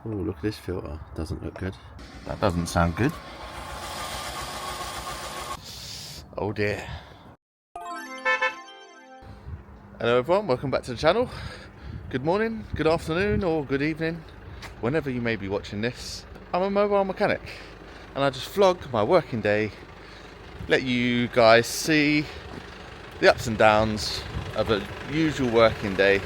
Oh, look at this filter. Doesn't look good. That doesn't sound good. Oh dear. Hello everyone, welcome back to the channel. Good morning, good afternoon or good evening, whenever you may be watching this. I'm a mobile mechanic and I just vlog my working day, let you guys see the ups and downs of a usual working day.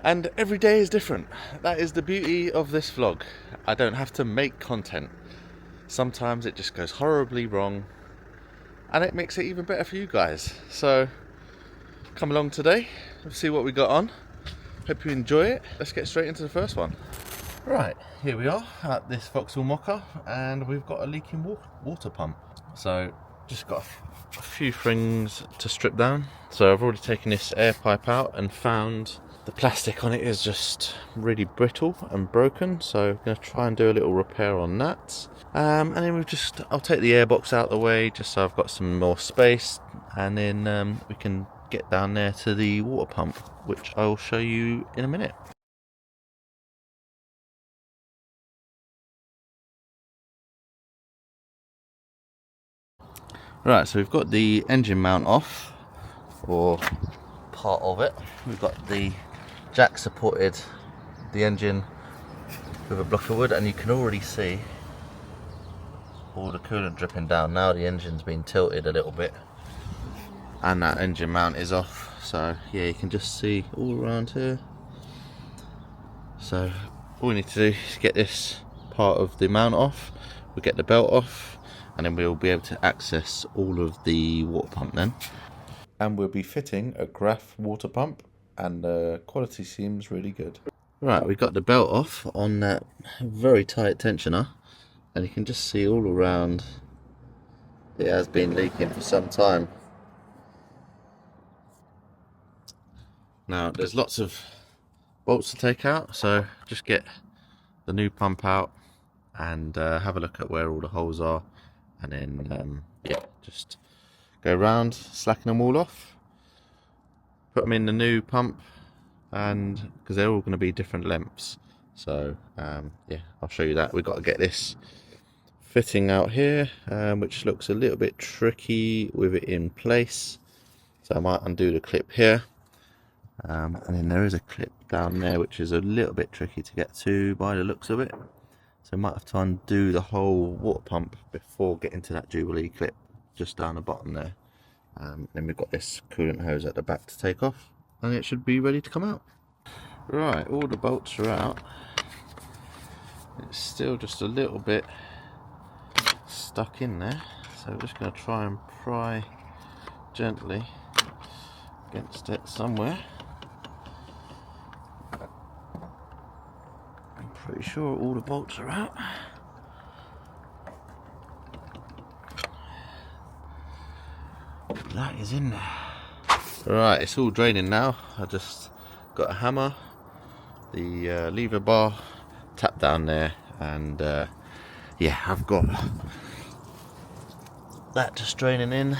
And every day is different. That is the beauty of this vlog. I don't have to make content. Sometimes it just goes horribly wrong and it makes it even better for you guys. So come along today, let's see what we got on. Hope you enjoy it. Let's get straight into the first one. Right, here we are at this Vauxhall Mocha and we've got a leaking water pump. So just got a few things to strip down. So I've already taken this air pipe out and found the plastic on it is just really brittle and broken, so I'm going to try and do a little repair on that. And then I'll take the airbox out of the way just so I've got some more space, and then we can get down there to the water pump, which I'll show you in a minute. Right, so we've got the engine mount off, or part of it. We've got the jack supported the engine with a block of wood, and you can already see all the coolant dripping down. Now the engine's been tilted a little bit and that engine mount is off, so yeah, you can just see all around here. So all we need to do is get this part of the mount off, we'll get the belt off, and then we'll be able to access all of the water pump then. And we'll be fitting a Graph water pump, and the quality seems really good. Right, we got the belt off on that very tight tensioner, and you can just see all around it has been leaking for some time. Now there's lots of bolts to take out, so just get the new pump out and have a look at where all the holes are, and then yeah, just go around, slacken them all off, put them in the new pump, and because they're all going to be different lengths, so yeah, I'll show you that. We've got to get this fitting out here, which looks a little bit tricky with it in place, so I might undo the clip here, and then there is a clip down there which is a little bit tricky to get to by the looks of it, so I might have to undo the whole water pump before getting to that Jubilee clip just down the bottom there. Then we've got this coolant hose at the back to take off, and it should be ready to come out. Right, all the bolts are out. It's still just a little bit stuck in there, so we're just going to try and pry gently against it somewhere. I'm pretty sure all the bolts are out. That is in there. Right, it's all draining now. I just got a hammer, the lever bar, tap down there, and yeah, I've got that just draining in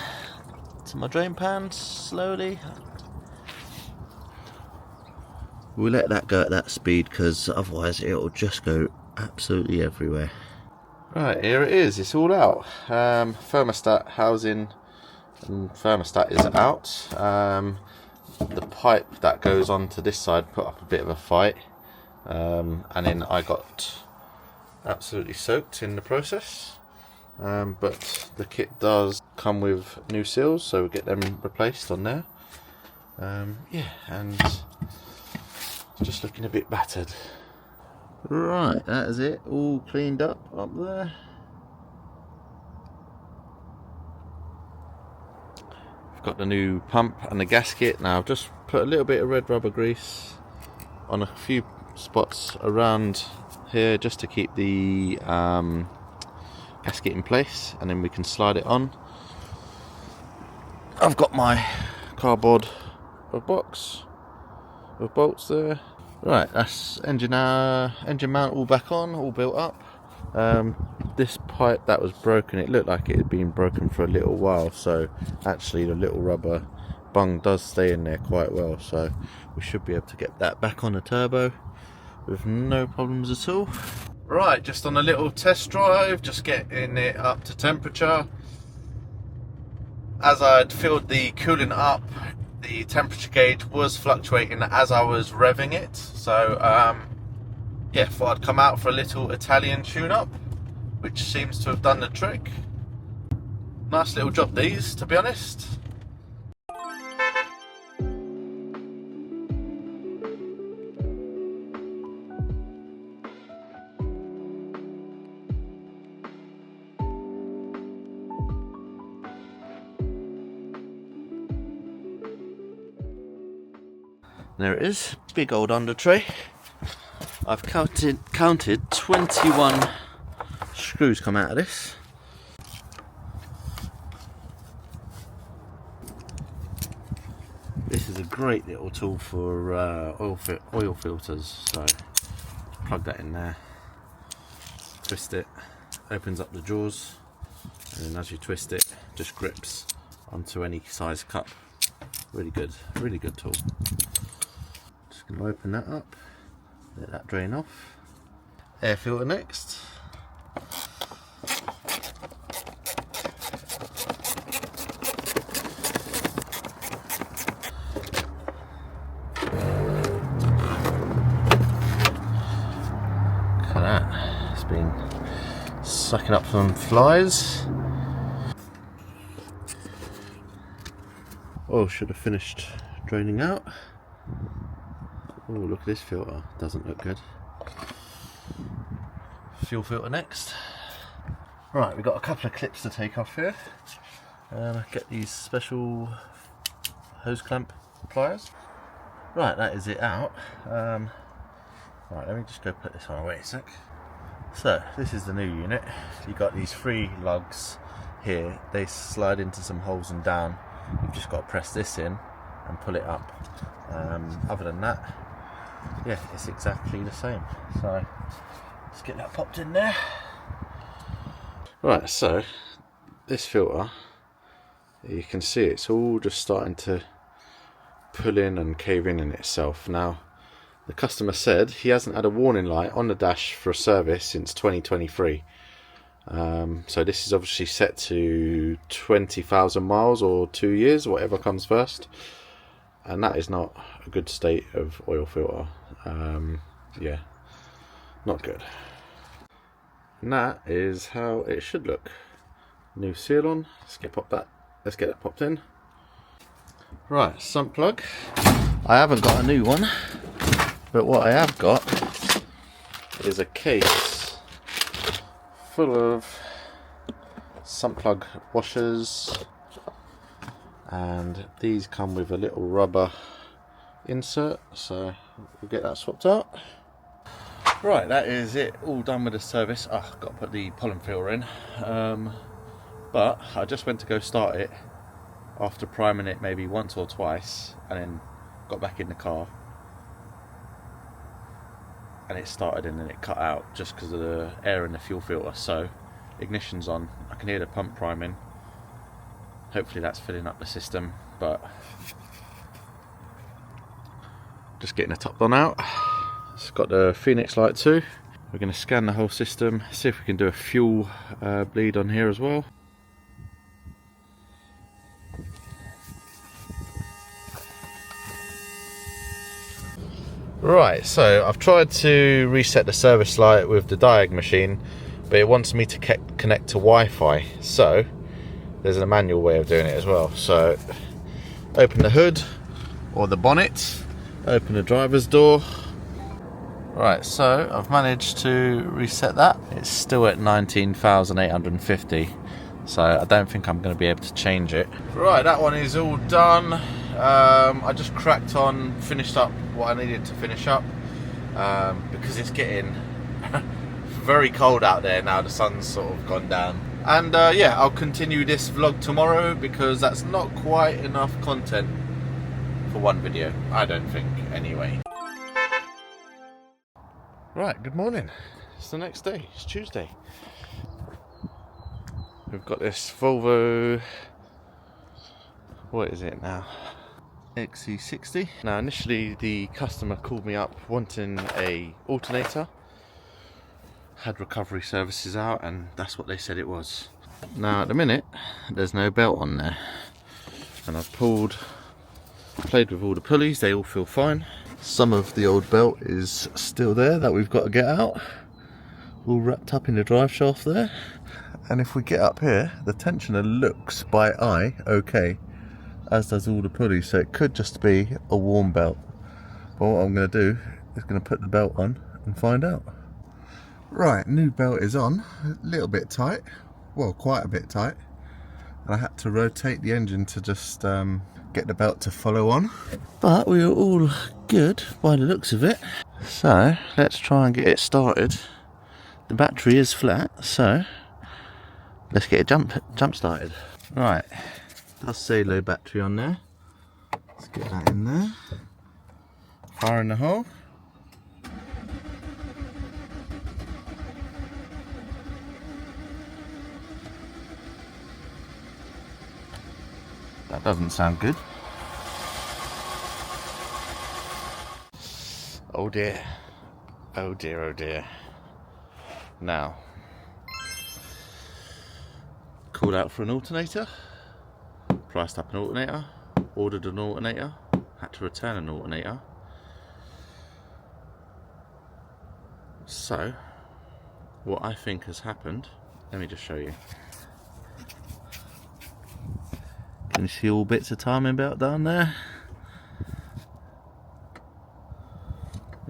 to my drain pan slowly. We'll let that go at that speed because otherwise it'll just go absolutely everywhere. Right, here it is, it's all out. Thermostat housing and thermostat is out. The pipe that goes on to this side put up a bit of a fight, and then I got absolutely soaked in the process, but the kit does come with new seals, so we'll get them replaced on there. Yeah, and it's just looking a bit battered. Right, that is it, all cleaned up there. Got the new pump and the gasket. Now I've just put a little bit of red rubber grease on a few spots around here just to keep the gasket in place, and then we can slide it on. I've got my cardboard box with bolts there. Right, that's engine mount all back on, all built up. This pipe that was broken, it looked like it had been broken for a little while, so actually the little rubber bung does stay in there quite well, so we should be able to get that back on the turbo. with no problems at all. Right, just on a little test drive, just getting it up to temperature. As I'd filled the coolant up, the temperature gauge was fluctuating as I was revving it. So yeah, thought I'd come out for a little Italian tune-up, which seems to have done the trick. Nice little job these, to be honest. There it is, big old under tray. I've counted 21 screws come out of this. This is a great little tool for oil filters. So plug that in there, twist it, opens up the jaws, and then as you twist it, just grips onto any size cup. Really good tool. Just going to open that up, let that drain off. Air filter next. Look at that, it's been sucking up some flies. Oh, should have finished draining out. Oh, look at this filter, doesn't look good. Fuel filter next. Right, we've got a couple of clips to take off here. Get these special hose clamp pliers. Right, that is it out. Right, let me just go put this on. Wait a sec. So, this is the new unit. You've got these 3 lugs here. They slide into some holes and down. You've just got to press this in and pull it up. Other than that, yeah, it's exactly the same. So let's get that popped in there. Right, so this filter, you can see it's all just starting to pull in and cave in itself. Now, the customer said he hasn't had a warning light on the dash for a service since 2023. So this is obviously set to 20,000 miles or 2 years, whatever comes first, and that is not a good state of oil filter. Yeah, not good. And that is how it should look. New seal on. Let's get that popped in. Right, sump plug. I haven't got a new one, but what I have got is a case full of sump plug washers, and these come with a little rubber insert, so we'll get that swapped out. Right, that is it, all done with the service. I've got to put the pollen filter in, but I just went to go start it after priming it maybe once or twice, and then got back in the car and it started and then it cut out just because of the air in the fuel filter. So ignition's on, I can hear the pump priming, hopefully that's filling up the system, but just getting the top on out. It's got the Phoenix light too. We're going to scan the whole system, see if we can do a fuel bleed on here as well. Right, so I've tried to reset the service light with the diag machine, but it wants me to connect to Wi-Fi. So there's a manual way of doing it as well. So open the hood or the bonnet, open the driver's door. Right, so I've managed to reset that. It's still at 19,850, so I don't think I'm going to be able to change it. Right, that one is all done. I just cracked on, finished up what I needed to finish up, because it's getting very cold out there now. The sun's sort of gone down, and yeah, I'll continue this vlog tomorrow because that's not quite enough content for one video, I don't think, anyway. Right, good morning. It's the next day, it's Tuesday. We've got this Volvo, what is it now? XC60. Now initially the customer called me up wanting a alternator, had recovery services out, and that's what they said it was. Now at the minute there's no belt on there, and I've played with all the pulleys, they all feel fine. Some of the old belt is still there that we've got to get out, all wrapped up in the drive shaft there. And if we get up here, the tensioner looks by eye okay, as does all the pulleys, so it could just be a worn belt. But what I'm going to do is going to put the belt on and find out. Right, new belt is on, a little bit tight, well quite a bit tight, and I had to rotate the engine to just get the belt to follow on. But we are all good by the looks of it, so let's try and get it started. The battery is flat, so let's get it jump started. Right, does say low battery on there. Let's get that in there. Fire in the hole. That doesn't sound good. Oh dear. Oh dear, oh dear. Now, called out for an alternator, priced up an alternator, ordered an alternator, had to return an alternator. So, what I think has happened, let me just show you. Can you see all bits of timing belt down there?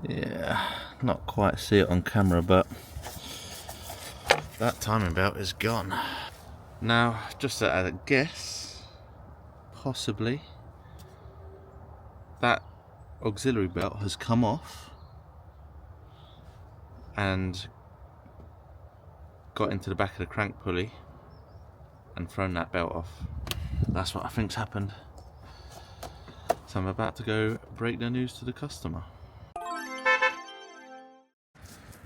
Yeah, not quite see it on camera, but that timing belt is gone. Now, just at a guess, possibly that auxiliary belt has come off and got into the back of the crank pulley and thrown that belt off. That's what I think's happened. So I'm about to go break the news to the customer.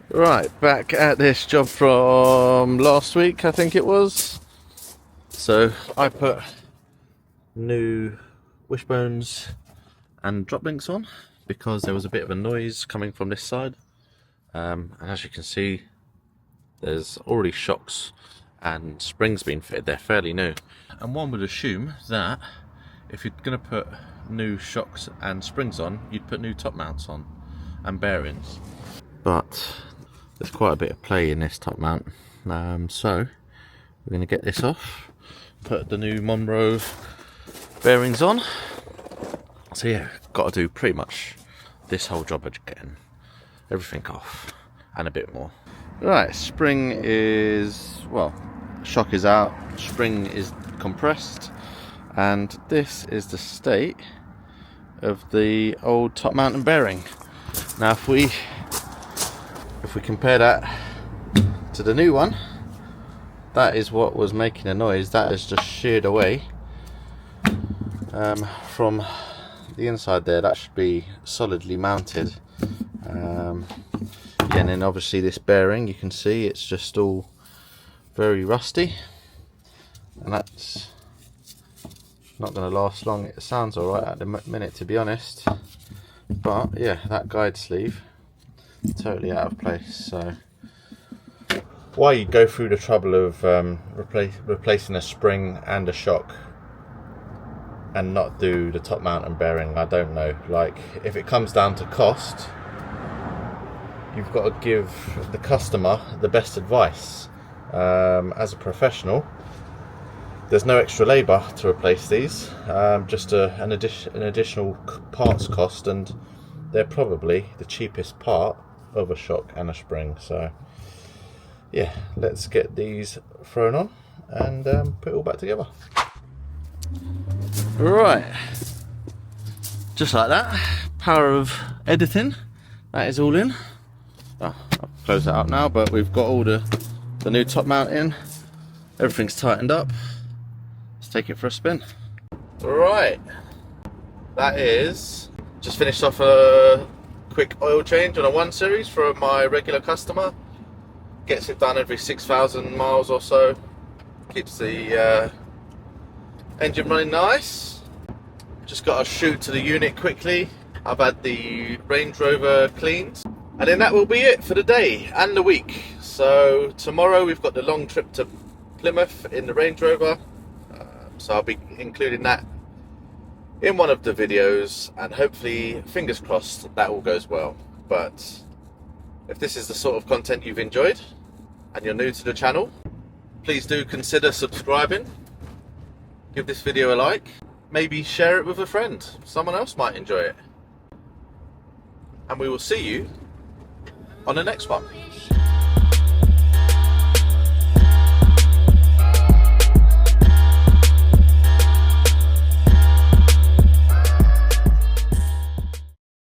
Right, back at this job from last week, I think it was. So I put new wishbones and drop links on because there was a bit of a noise coming from this side. And as you can see, there's already shocks and springs being fitted. They're fairly new. And one would assume that if you're going to put new shocks and springs on, you'd put new top mounts on and bearings. But there's quite a bit of play in this top mount. So we're going to get this off, put the new Monroe bearings on. So yeah, got to do pretty much this whole job of getting everything off and a bit more. Right, spring is, well, shock is out, spring is compressed, and this is the state of the old top mount and bearing. Now if we compare that to the new one, that is what was making a noise. That is just sheared away from the inside there. That should be solidly mounted. Yeah, and then obviously this bearing, you can see it's just all very rusty, and that's not going to last long. It sounds alright at the minute, to be honest, but yeah, that guide sleeve totally out of place. So why you go through the trouble of replacing a spring and a shock and not do the top mount and bearing, I don't know. Like, if it comes down to cost, you've got to give the customer the best advice. As a professional, there's no extra labour to replace these, just an additional parts cost, and they're probably the cheapest part of a shock and a spring. So yeah, let's get these thrown on and put it all back together. Right, just like that, power of editing, that is all in. I'll close that up now, but we've got all the new top mount in, everything's tightened up. Let's take it for a spin. Right, that is just finished off a quick oil change on a 1 Series for my regular customer. Gets it done every 6,000 miles or so, keeps the engine running nice. Just got to shoot to the unit quickly. I've had the Range Rover cleaned, and then that will be it for the day and the week. So tomorrow we've got the long trip to Plymouth in the Range Rover, so I'll be including that in one of the videos, and hopefully, fingers crossed, that all goes well. But if this is the sort of content you've enjoyed and you're new to the channel, please do consider subscribing, give this video a like, maybe share it with a friend, someone else might enjoy it, and we will see you on the next one.